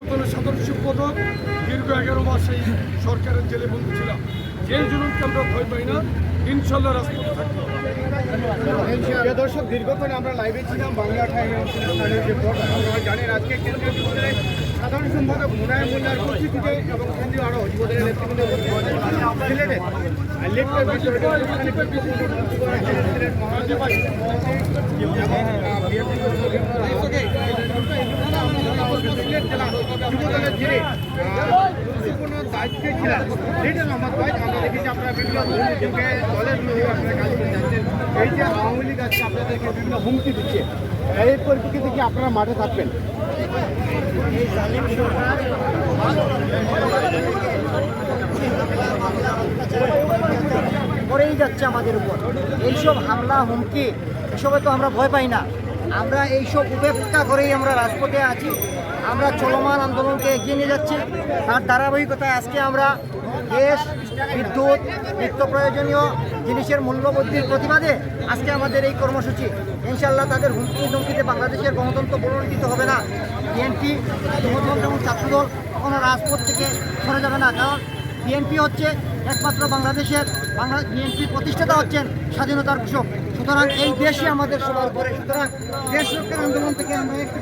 সাধারণ সম্পাদক দীর্ঘ 11 মাস এই সরকারের জেলে বন্দী ছিলাম। যেই জুলুমকে আমরা ভয় পাই না, ইনশাল্লাহ রাজপথে থাকবো। দর্শক, দীর্ঘক্ষণ আমরা লাইভে ছিলাম বাংলা টাইম আপনারা জানেন আজকে কেন্দ্রীয় যুবদলের সাধারণ সম্পাদক মুনায়েম মোল্লার উপস্থিতিতে এবং কেন্দ্রীয় আরও যুবদলের নেতৃবৃন্দ সিলেটের লেকচার যুবদলের যিনি গুরুত্বপূর্ণ দায়িত্বে ছিলেন লিটন মোহাম্মদ ভাই, আমরা দেখেছি আপনারা বিভিন্ন দলের আপনারা কাজ করে যাচ্ছেন। এই যে আওয়ামী লীগ আজকে আপনাদেরকে বিভিন্ন হুমকি দিচ্ছে, এই পরিপ্রেক্ষিতে কি আপনারা মাঠে থাকবেন? এই জালিম সরকার করেই যাচ্ছে আমাদের উপর। এইসব হামলা হুমকি এসবে তো আমরা ভয় পাই না। আমরা এইসব উপেক্ষা করেই আমরা রাজপথে আছি। আমরা চলমান আন্দোলনকে এগিয়ে নিয়ে যাচ্ছি। তার ধারাবাহিকতায় আজকে আমরা গ্যাস, বিদ্যুৎ, নিত্য প্রয়োজনীয় জিনিসের মূল্যবৃদ্ধির প্রতিবাদে আজকে আমাদের এই কর্মসূচি। ইনশাল্লাহ তাদের হুমকি ধমকিতে বাংলাদেশের গণতন্ত্র পুনরুজ্জীবিত হবে না। বিএনপি, যুবদল এবং ছাত্রদল কোনো রাজপথ থেকে সরে যাবে না, কারণ বিএনপি হচ্ছে একমাত্র বিএনপি প্রতিষ্ঠাতা হচ্ছেন স্বাধীনতার ঘোষক। সুতরাং এই দেশই আমাদের সবার উপরে। সুতরাং দেশ রক্ষার আন্দোলন থেকে আমরা একটু